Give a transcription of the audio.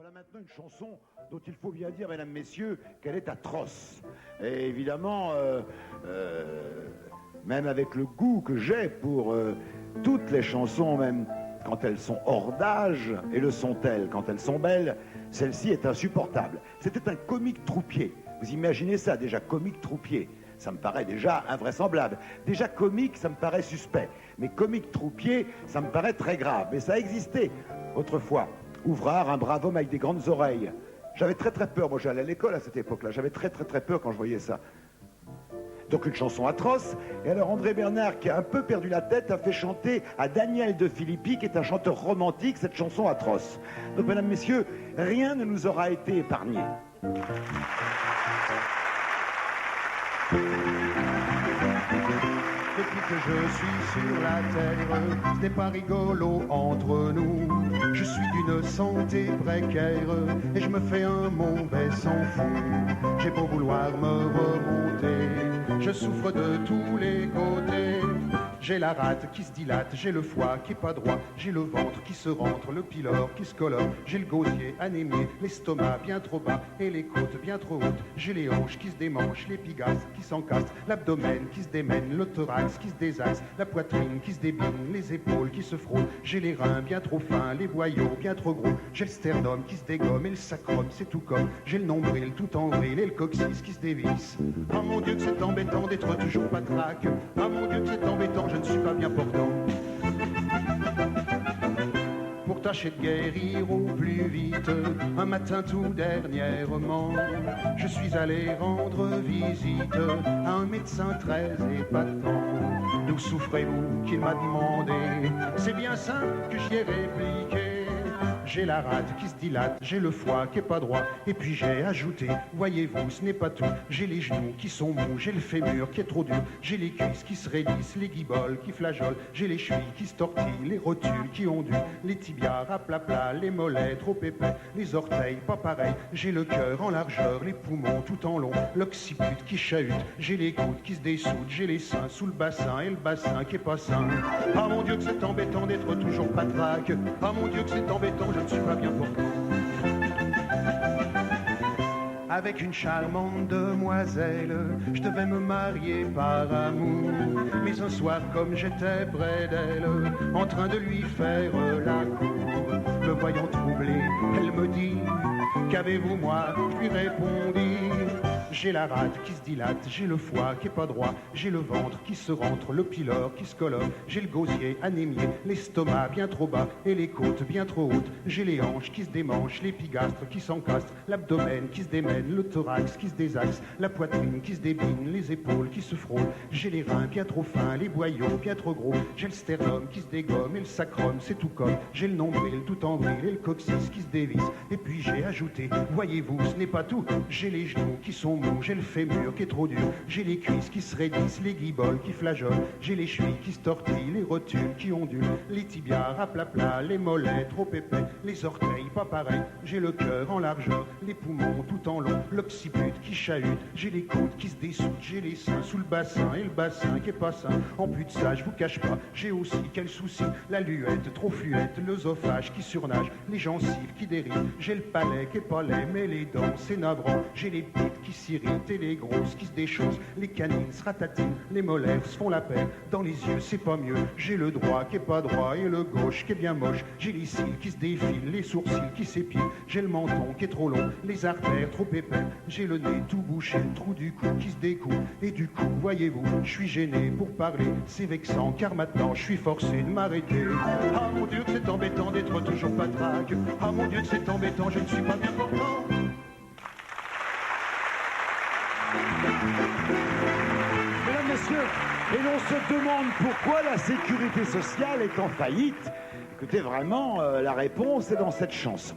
Voilà maintenant une chanson dont il faut bien dire, mesdames, messieurs, qu'elle est atroce. Et évidemment, même avec le goût que j'ai pour toutes les chansons, même quand elles sont hors d'âge, et le sont-elles quand elles sont belles, celle-ci est insupportable. C'était un comique troupier. Vous imaginez ça, déjà, comique troupier. Ça me paraît déjà invraisemblable. Déjà comique, ça me paraît suspect. Mais comique troupier, ça me paraît très grave. Mais ça existait autrefois. Ouvrard, un brave homme avec des grandes oreilles. J'avais très peur, moi j'allais à l'école à cette époque-là, j'avais très peur quand je voyais ça. Donc une chanson atroce, et alors André Bernard, qui a un peu perdu la tête, a fait chanter à Daniel de Filippi, qui est un chanteur romantique, cette chanson atroce. Donc mesdames, messieurs, rien ne nous aura été épargné. Depuis que je suis sur la terre, ce n'est pas rigolo entre nous. Je suis d'une santé précaire et je me fais un mauvais sang fou. J'ai beau vouloir me remonter, je souffre de tous les côtés. J'ai la rate qui se dilate, j'ai le foie qui est pas droit, j'ai le ventre qui se rentre, le pylore qui se colore, j'ai le gosier anémié, l'estomac bien trop bas et les côtes bien trop hautes. J'ai les hanches qui se démanchent, l'épigaste qui s'encaste, l'abdomen qui se démène, le thorax qui se désaxe, la poitrine qui se débine, les épaules qui se frôlent. J'ai les reins bien trop fins, les boyaux bien trop gros, j'ai le sternum qui se dégomme et le sacrum c'est tout comme. J'ai le nombril tout en vrille et le coccyx qui se dévisse. Ah mon Dieu que c'est embêtant d'être toujours patraque. Ah mon Dieu que c'est embêtant, je ne suis pas bien portant. Pour tâcher de guérir au plus vite, un matin tout dernièrement, je suis allé rendre visite à un médecin très épatant. D'où souffrez-vous qu'il m'a demandé? C'est bien simple que j'y ai répliqué. J'ai la rate qui se dilate, j'ai le foie qui est pas droit, et puis j'ai ajouté, voyez-vous, ce n'est pas tout. J'ai les genoux qui sont mous, j'ai le fémur qui est trop dur, j'ai les cuisses qui se raidissent, les guiboles qui flageolent, j'ai les chevilles qui se tortillent, les rotules qui ondulent, les tibias à plat, les mollets trop épais, les orteils pas pareils, j'ai le cœur en largeur, les poumons tout en long, l'occiput qui chahute, j'ai les coudes qui se dessoudent, j'ai les seins sous le bassin et le bassin qui est pas sain. Ah mon Dieu que c'est embêtant d'être toujours patraque, ah mon Dieu que c'est embêtant, je ne suis pas bien portant. Avec une charmante demoiselle, je devais me marier par amour. Mais un soir, comme j'étais près d'elle, en train de lui faire la cour, me voyant troublé, elle me dit, qu'avez-vous moi? Je lui répondis, j'ai la rate qui se dilate, j'ai le foie qui est pas droit, j'ai le ventre qui se rentre, le pylore qui se colore, j'ai le gosier anémié, l'estomac bien trop bas et les côtes bien trop hautes, j'ai les hanches qui se démanchent, l'épigastre qui s'encastre, l'abdomen qui se démène, le thorax qui se désaxe, la poitrine qui se débine, les épaules qui se frôlent, j'ai les reins bien trop fins, les boyaux bien trop gros, j'ai le sternum qui se dégomme et le sacrum c'est tout comme, j'ai le nombril tout en vrille et le coccyx qui se dévisse, et puis j'ai ajouté, voyez-vous, ce n'est pas tout, j'ai les genoux qui sont mous, j'ai le fémur qui est trop dur, j'ai les cuisses qui se raidissent, les guiboles qui flageolent, j'ai les chevilles qui se tortillent, les rotules qui ondulent, les tibias à plat, les mollets trop épais, les orteils pas pareils, j'ai le cœur en largeur, les poumons tout en long, l'occiput qui chahute, j'ai les coudes qui se dessoudent, j'ai les seins sous le bassin et le bassin qui est pas sain. En plus de ça, je vous cache pas, j'ai aussi quel souci, la luette trop fluette, l'œsophage qui surnage, les gencives qui dérivent, j'ai le palais qui est pas laid, mais les dents c'est navrant, j'ai les pites qui s'irritent et les grosses qui se déchaussent, les canines se ratatinent, les molaires se font la peine, dans les yeux c'est pas mieux, j'ai le droit qui est pas droit et le gauche qui est bien moche, j'ai les cils qui se défilent, les sourcils qui s'épilent, j'ai le menton qui est trop long, les artères trop épais, j'ai le nez tout bouché, le trou du cou qui se découle, et du coup, voyez-vous, je suis gêné pour parler, c'est vexant car maintenant je suis forcé de m'arrêter. Ah mon Dieu que c'est embêtant d'être toujours patraque, ah mon Dieu que c'est embêtant, je ne suis pas bien portant. Mesdames, messieurs, et l'on se demande pourquoi la sécurité sociale est en faillite. Écoutez, vraiment, la réponse est dans cette chanson.